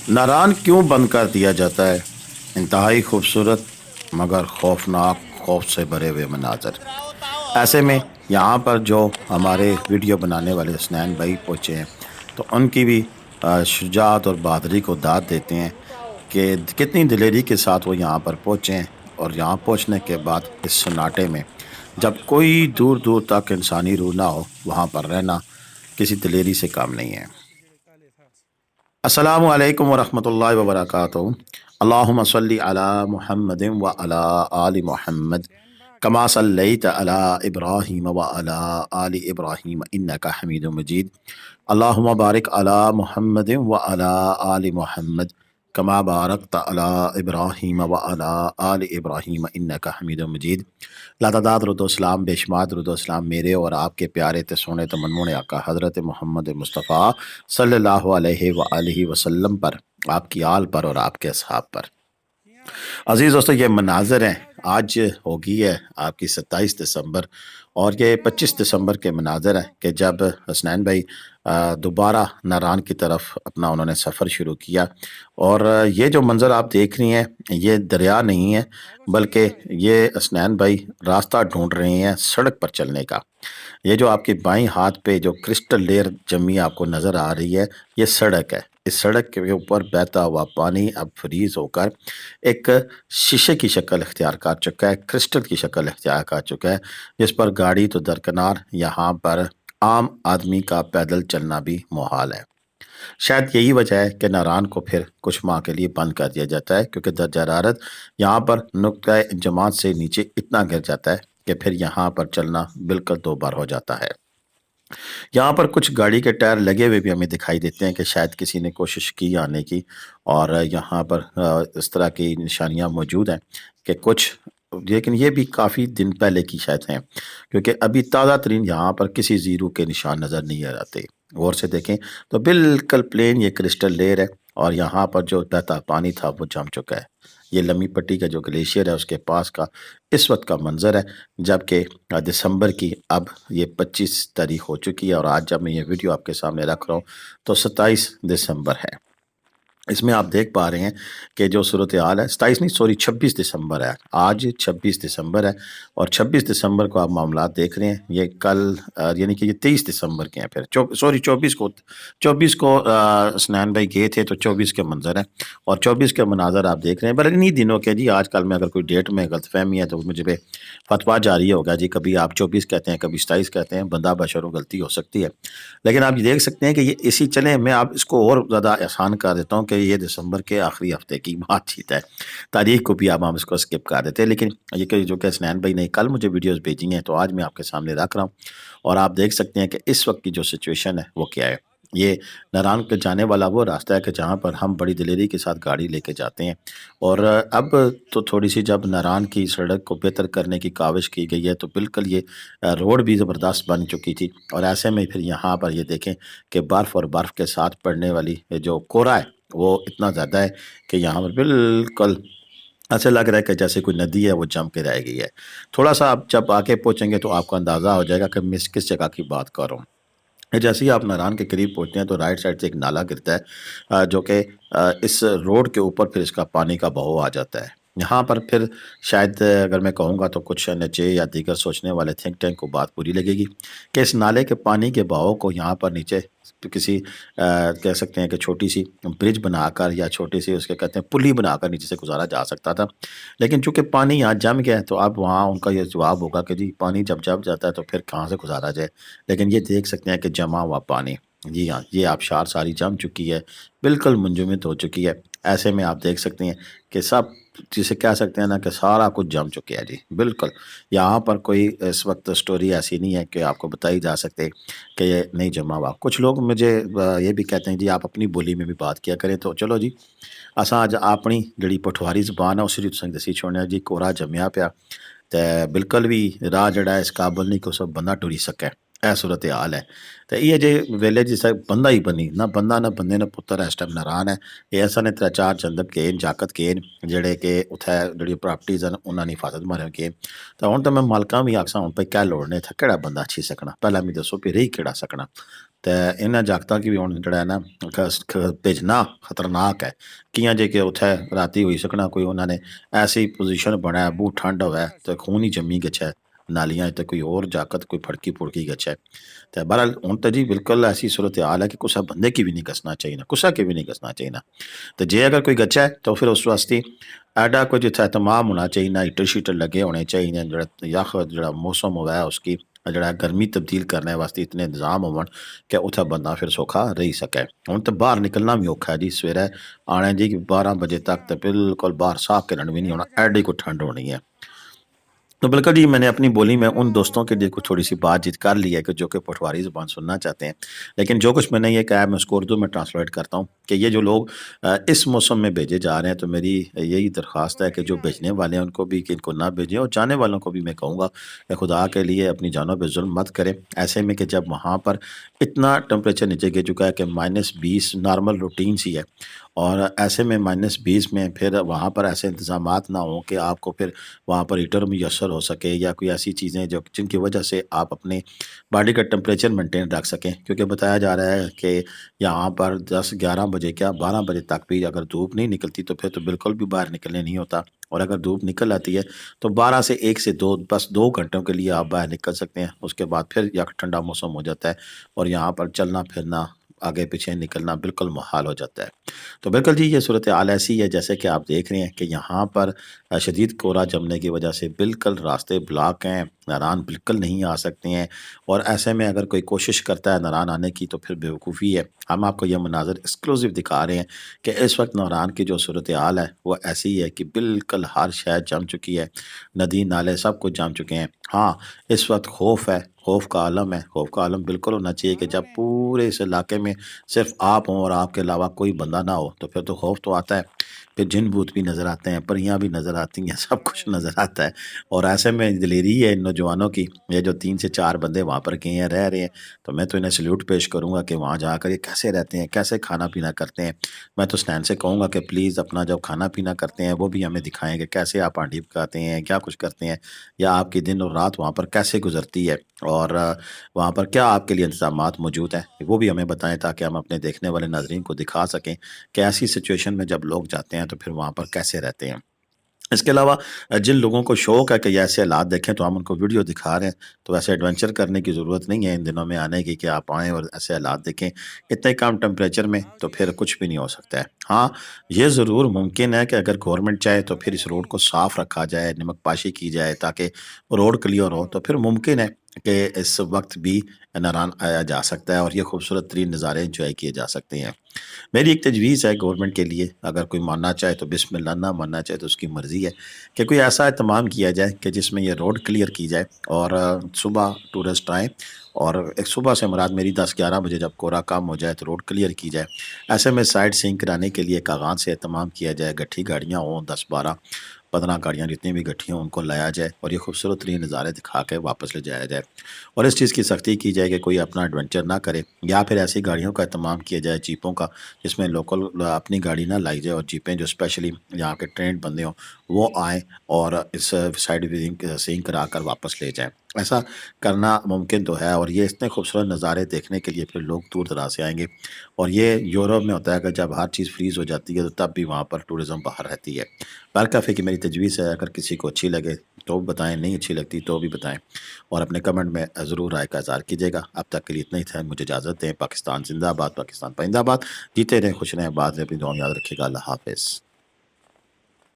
नारान क्यों बंद कर दिया जाता है? इंतहाई खूबसूरत मगर खौफनाक, खौफ से भरे हुए मनाजर। ऐसे में यहाँ पर जो हमारे वीडियो बनाने वाले हसनैन भाई पहुँचे हैं, तो उनकी भी शुजाअत और बहादुरी को दाद देते हैं कि कितनी दिलेरी के साथ वो यहाँ पर पहुँचे हैं। और यहाँ पहुँचने के बाद इस सन्नाटे में, जब कोई दूर दूर तक इंसानी रूह ना हो, वहाँ पर रहना किसी दिलेरी से कम नहीं है। अस्सलामु अलैकुम वरहमतुल्लाहि वबरकातुहू। अल्लाहुम्मा सल्ली अला मुहम्मदिन व अला आलि मुहम्मद कमा सल्लैत अला इब्राहीम व अला आलि इब्राहीम इन्नका हमीदुम मजीद। अल्लाहुम्मा बारिक अला मुहम्मदिन व अला आलि मुहम्मद कमा बारकत अला इब्राहीम व अला आलि इब्राहीम इन्नका हमीदुम मजीद। लातादात रुदोसलाम बेशुमार रुदोसलाम मेरे और आपके प्यारे ते सोने ते मनमोने आका हज़रत मोहम्मद मुस्तफ़ा सल्लल्लाहु अलैहि वसल्लम पर, आपकी आल पर और आपके असहाब पर। अजीज़ दोस्तों, ये मनाज़र हैं। आज होगी है आपकी 27 दिसंबर और ये 25 दिसंबर के मनाज़र हैं कि जब हसनैन भाई दोबारा नारान की तरफ अपना उन्होंने सफ़र शुरू किया। और ये जो मंज़र आप देख रही हैं, ये दरिया नहीं है, बल्कि ये हसनैन भाई रास्ता ढूंढ रहे हैं सड़क पर चलने का। ये जो आपके बाईं हाथ पे जो क्रिस्टल लेयर जमी आपको नज़र आ रही है, ये सड़क है। इस सड़क के ऊपर बहता हुआ पानी अब फ्रीज होकर एक शीशे की शक्ल इख्तियार कर चुका है, क्रिस्टल की शक्ल इख्तियार कर चुका है, जिस पर गाड़ी तो दरकिनार, यहाँ पर आम आदमी का पैदल चलना भी मुहाल है। शायद यही वजह है कि नारान को फिर कुछ माह के लिए बंद कर दिया जाता है, क्योंकि दर्जा हरारत यहाँ पर नुक्ता जमात से नीचे इतना गिर जाता है कि फिर यहाँ पर चलना बिल्कुल दो बार हो जाता है। यहाँ पर कुछ गाड़ी के टायर लगे हुए भी हमें दिखाई देते हैं कि शायद किसी ने कोशिश की आने की। और यहाँ पर इस तरह की निशानियाँ मौजूद हैं कि कुछ, लेकिन ये भी काफ़ी दिन पहले की शायद हैं, क्योंकि अभी ताज़ा तरीन यहाँ पर किसी ज़ीरो के निशान नज़र नहीं आ आते। गौर से देखें तो बिल्कुल प्लेन ये क्रिस्टल लेयर है और यहाँ पर जो बहता पानी था वो जम चुका है। ये लम्बी पट्टी का जो ग्लेशियर है उसके पास का इस वक्त का मंजर है, जबकि दिसंबर की अब ये 25 तारीख हो चुकी है और आज जब मैं ये वीडियो आपके सामने रख रहा हूँ तो 27 दिसंबर है। इसमें आप देख पा रहे हैं कि जो सूरत हाल है, 27 नहीं सॉरी 26 दिसंबर है। आज 26 दिसंबर है और 26 दिसंबर को आप मामला देख रहे हैं। ये कल यानी कि ये 23 दिसंबर के हैं। फिर सॉरी 24 को स्नैन भाई गए थे, तो 24 के मंजर हैं और 24 के मनाजर आप देख रहे हैं। पर इन्हीं दिनों के जी, आजकल में अगर कोई डेट में गलतफहमी है तो मुझे पे फतवा जारी होगा जी, कभी आप 24 कहते हैं, कभी 27 कहते हैं, बंदा बशरों गलती हो सकती है। लेकिन आप ये देख सकते हैं कि ये इसी चले, मैं आप इसको और ज़्यादा आसान कर देता हूँ कि ये दिसंबर के आखिरी हफ्ते की बातचीत है। तारीख को भी आप हम इसको स्किप कर देते हैं, लेकिन ये कि जो कि हसनैन भाई ने कल मुझे वीडियोस भेजी हैं, तो आज मैं आपके सामने रख रहा हूँ और आप देख सकते हैं कि इस वक्त की जो सिचुएशन है वो क्या है। ये नारायण के जाने वाला वो रास्ता है कि जहाँ पर हम बड़ी दिलेरी के साथ गाड़ी लेके जाते हैं। और अब तो थोड़ी सी जब नारायण की सड़क को बेहतर करने की काविश की गई है, तो बिल्कुल ये रोड भी ज़बरदस्त बन चुकी थी। और ऐसे में फिर यहाँ पर ये देखें कि बर्फ़ और बर्फ़ के साथ पड़ने वाली जो कोहरा है वो इतना ज़्यादा है कि यहाँ पर बिल्कुल ऐसे लग रहा है कि जैसे कोई नदी है वो जम के रह गई है। थोड़ा सा आप जब आगे पहुँचेंगे तो आपको अंदाज़ा हो जाएगा कि मैं किस जगह की बात कर रहा हूँ। जैसे ही आप नारायण के करीब पहुँचते हैं तो राइट साइड से एक नाला गिरता है, जो कि इस रोड के ऊपर फिर इसका पानी का बहाव आ जाता है। यहाँ पर फिर शायद अगर मैं कहूँगा तो कुछ एनएचए या दीगर सोचने वाले थिंक टैंक को बात बुरी लगेगी कि इस नाले के पानी के बहाव को यहाँ पर नीचे किसी कह सकते हैं कि छोटी सी ब्रिज बनाकर या छोटी सी उसके कहते हैं पुली बनाकर नीचे से गुजारा जा सकता था। लेकिन चूंकि पानी यहाँ जम गया है, तो अब वहाँ उनका ये जवाब होगा कि जी पानी जब जम जाता है तो फिर कहाँ से गुजारा जाए। लेकिन ये देख सकते हैं कि जमा हुआ पानी, जी हाँ, ये आबशार सारी जम चुकी है, बिल्कुल मुंजमद हो चुकी है। ऐसे में आप देख सकते हैं कि सब, जिसे कह सकते हैं ना कि सारा कुछ जम चुके हैं जी, बिल्कुल। यहाँ पर कोई इस वक्त स्टोरी ऐसी नहीं है कि आपको बताई जा सकते कि ये नहीं जमा हुआ। कुछ लोग मुझे ये भी कहते हैं जी आप अपनी बोली में भी बात किया करें, तो चलो जी, असां अज अपनी जिहड़ी पठवारी ज़बान है उस तुसें दसी छोड़ने जी। कोहरा जमया पिया ते बिल्कुल भी राह जिहड़ा इस काबल नहीं कि उस बंदा टुरी सकै, यह सूरत हाल है। तो ये जे वेले जिस बंदा ही बनी ना, बंदा ना बंदे ना पुत्तर इस टाइम नारान है। ये ऐसा ने 3-4 जंदब गेन जाकत गेन जेह्ड़े कि उत्थै जेह्ड़ी प्रॉपर्टीज न उन्हां दी हिफाजत मारे गेन। तो हुण तो मैं मालकां भी आखसां हुण भाई क्या लोड़ ने इत्थै केह्ड़ा बंदा अच्छी सकना, पैह्लां मिगी दस्सो भी रेही केह्ड़ा सकना। تو انہاں جاگتاں کی بھی ہن جڑا ہے نا بھیجنا خطرناک ہے، کیاں جے کہ اتھے راتی ہوئی سکنا کوئی انہوں نے ایسی پوزیشن بنا ہے بو ٹھنڈ ہوئے تو خون ہی جمی گچھے نالیاں تے کوئی اور جاکت کوئی پھڑکی پھڑکی گچھے۔ تو بہرحال ہن تو جی بالکل ایسی صورتحال ہے کہ کسا بندے کی بھی نہیں گسنا چاہیے، کسا کے بھی نہیں گسنا چاہیے۔ تو جے اگر کوئی گچھا ہے تو پھر اس واسطے ایڈا کچھ اتھا اہتمام ہونا چاہیے، ہیٹر شیٹر لگے ہونے چاہیے، جڑا یخ جڑا موسم ہوا ہے اس کی جڑا گرمی تبدیل کرنے واسطے اتنے انتظام ہون کہ اتھا بندہ پھر سوکھا رہی سکے۔ ہن تو باہر نکلنا بھی اوکھا ہے جی، سویرے آنے جی 12 بجے تک تو بالکل باہر صاف کرن بھی نہیں ہونا، ایڈی کو ٹھنڈ ہونی ہے۔ تو بالکل جی میں نے اپنی بولی میں ان دوستوں کے لیے کچھ تھوڑی سی بات چیت کر لی ہے کہ جو کہ پٹواری زبان سننا چاہتے ہیں، لیکن جو کچھ میں نے یہ کہا ہے میں اس کو اردو میں ٹرانسلیٹ کرتا ہوں کہ یہ جو لوگ اس موسم میں بھیجے جا رہے ہیں تو میری یہی درخواست ہے کہ جو بھیجنے والے ہیں ان کو بھی کہ ان کو نہ بھیجیں، اور جانے والوں کو بھی میں کہوں گا کہ خدا کے لیے اپنی جانوں پہ ظلم مت کریں، ایسے میں کہ جب وہاں پر اتنا ٹمپریچر نیچے گر چکا ہے کہ -20 نارمل روٹین سی ہے، اور ایسے میں -20 میں پھر وہاں پر ایسے انتظامات نہ ہوں کہ آپ کو پھر وہاں پر ہیٹر میسر ہو سکے یا کوئی ایسی چیزیں جو جن کی وجہ سے آپ اپنے باڈی کا ٹمپریچر مینٹین رکھ سکیں، کیونکہ بتایا جا رہا ہے کہ یہاں پر 10-11 بجے کیا 12 بجے تک بھی اگر دھوپ نہیں نکلتی تو پھر تو بالکل بھی باہر نکلنے نہیں ہوتا، اور اگر دھوپ نکل آتی ہے تو 12 سے 1 سے 2 بس 2 گھنٹوں کے لیے آپ باہر نکل سکتے ہیں، اس کے بعد پھر یا ٹھنڈا موسم ہو جاتا ہے اور یہاں پر چلنا پھرنا آگے پیچھے نکلنا بالکل محال ہو جاتا ہے۔ تو بالکل جی یہ صورتحال ایسی ہے جیسے کہ آپ دیکھ رہے ہیں کہ یہاں پر شدید کورا جمنے کی وجہ سے بالکل راستے بلاک ہیں، ناران بالکل نہیں آ سکتے ہیں، اور ایسے میں اگر کوئی کوشش کرتا ہے ناران آنے کی تو پھر بیوقوفی ہے۔ ہم آپ کو یہ مناظر ایکسکلوزیو دکھا رہے ہیں کہ اس وقت ناران کی جو صورتحال ہے وہ ایسی ہے کہ بالکل ہر شے جم چکی ہے، ندی نالے سب کچھ جم چکے ہیں۔ ہاں اس وقت خوف ہے، خوف کا عالم ہے، خوف کا عالم بالکل ہونا چاہیے کہ جب پورے اس علاقے میں صرف آپ ہوں اور آپ کے علاوہ کوئی بندہ نہ ہو تو پھر تو خوف تو آتا ہے، پھر جن بھوت بھی نظر آتے ہیں، پریاں بھی نظر آتی ہیں، سب کچھ نظر آتا ہے، اور ایسے میں دلیری ہے ان نوجوانوں کی، یہ جو 3 سے 4 بندے وہاں پر گئے ہیں رہ رہے ہیں، تو میں تو انہیں سلیوٹ پیش کروں گا کہ وہاں جا کر یہ کیسے رہتے ہیں، کیسے کھانا پینا کرتے ہیں۔ میں تو اسٹینڈ سے کہوں گا کہ پلیز اپنا جب کھانا پینا کرتے ہیں وہ بھی ہمیں دکھائیں کہ کیسے آپ ہانڈی پکاتے ہیں، کیا کچھ کرتے ہیں، یا آپ کی دن اور رات وہاں پر کیسے گزرتی ہے، اور وہاں پر کیا آپ کے لیے انتظامات موجود ہیں وہ بھی ہمیں بتائیں تاکہ ہم اپنے دیکھنے والے ناظرین کو دکھا سکیں کہ ایسی سچویشن میں جب لوگ جاتے ہیں تو پھر وہاں پر کیسے رہتے ہیں۔ اس کے علاوہ جن لوگوں کو شوق ہے کہ یہ ایسے حالات دیکھیں تو ہم ان کو ویڈیو دکھا رہے ہیں، تو ایسے ایڈونچر کرنے کی ضرورت نہیں ہے ان دنوں میں آنے کی کہ آپ آئیں اور ایسے حالات دیکھیں اتنے کم ٹمپریچر میں، تو پھر کچھ بھی نہیں ہو سکتا ہے۔ ہاں یہ ضرور ممکن ہے کہ اگر گورنمنٹ چاہے تو پھر اس روڈ کو صاف رکھا جائے، نمک پاشی کی جائے تاکہ روڈ کلیئر ہو، تو پھر ممکن ہے کہ اس وقت بھی ناران آیا جا سکتا ہے اور یہ خوبصورت ترین نظارے انجوائے کیے جا سکتے ہیں۔ میری ایک تجویز ہے گورنمنٹ کے لیے، اگر کوئی ماننا چاہے تو بسم اللہ، نہ ماننا چاہے تو اس کی مرضی ہے، کہ کوئی ایسا اہتمام کیا جائے کہ جس میں یہ روڈ کلیئر کی جائے، اور صبح ٹورسٹ آئیں، اور ایک صبح سے مراد میری 10-11 بجے جب کورا کام ہو جائے تو روڈ کلیئر کی جائے۔ ایسے میں سائڈ سینگ کرانے کے لیے کاغان سے اہتمام کیا جائے، گٹھی گاڑیاں ہوں 10-12-15 گاڑیاں جتنی بھی گٹھی ہوں ان کو لایا جائے اور یہ خوبصورت ترین نظارے دکھا کے واپس لے جایا جائے، اور اس چیز کی سختی کی جائے کہ کوئی اپنا ایڈونچر نہ کرے، یا پھر ایسی گاڑیوں کا اہتمام کیا جائے جیپوں کا جس میں لوکل اپنی گاڑی نہ لائی جائے، اور جیپیں جو اسپیشلی یہاں کے ٹرینڈ بندے ہوں وہ آئیں اور اس سائڈ سینگ کرا کر واپس لے جائیں۔ ایسا کرنا ممکن تو ہے، اور یہ اتنے خوبصورت نظارے دیکھنے کے لیے پھر لوگ دور دراز سے آئیں گے، اور یہ یورپ میں ہوتا ہے کہ جب ہر چیز فریز ہو جاتی ہے تو تب بھی وہاں پر ٹورزم باہر رہتی ہے۔ برکافی کی میری تجویز ہے، اگر کسی کو اچھی لگے تو بتائیں، نہیں اچھی لگتی تو بھی بتائیں، اور اپنے کمنٹ میں ضرور رائے کا اظہار کیجیے گا۔ اب تک کے لیے اتنا ہی تھا، مجھے اجازت دیں۔ پاکستان زندہ باد، پاکستان پائندہ باد، جیتے رہیں، خوش رہیں، بات رہیں، اپنی دعا میں یاد رکھیے گا۔ اللہ حافظ۔